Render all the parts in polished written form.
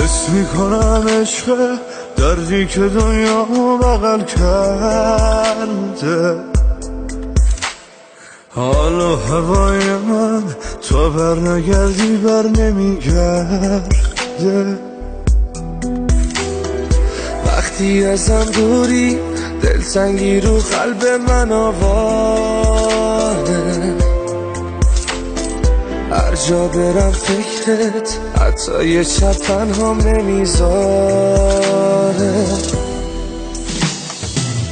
حس میکنم عشق دردی که دنیا بغل کرده. حال و هوای من تا بر نگردی بر نمیگرده. وقتی ازم دوری دلتنگی رو قلب من آواره. هر جا برم فکرت حتی یه شب تنهام نمیذاره.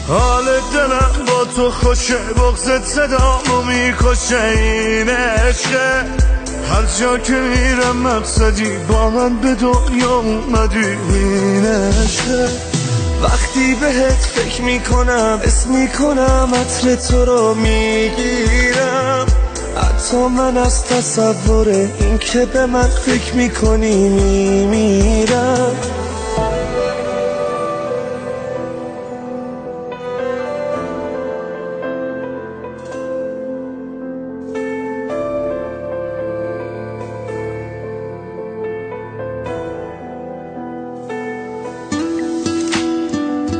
حال دلم با تو خوشه، بغضت صدامو میکشه. این عشقه هر جا که میرم مقصدی، با من به دنیا اومدی. این عشقه وقتی بهت فکر میکنم حس میکنم عطر تو رو میگیرم. حتی من از تصور این که به من فکر میکنی میمیرم.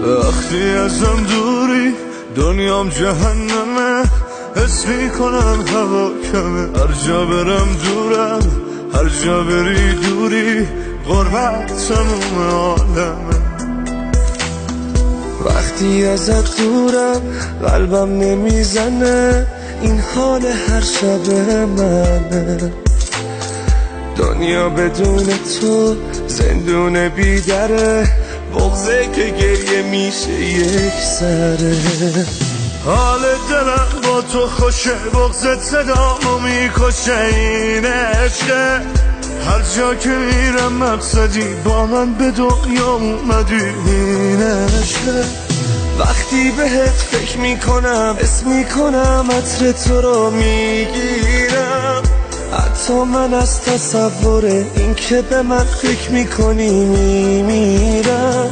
وقتی ازم دوری دنیام جهنمه. حس میکنم هوا کمه، هر جا برم دورم، هر جا بری دوری. غربت تموم عالمه. وقتی ازت دورم قلبم نمیزنه، این حال هر شب منه. دنیا بدون تو زندون بیدره، بغضه که گریه میشه یک سره. حال دلم با تو خوشه، بغضت صدامو میکشه. این عشقه هر جا که میرم مقصدی، با من به دنیا اومدی. این عشقه وقتی بهت فکر میکنم حس میکنم عطر تو رو میگیرم. حتی من از تصور این که به من فکر میکنی میمیرم.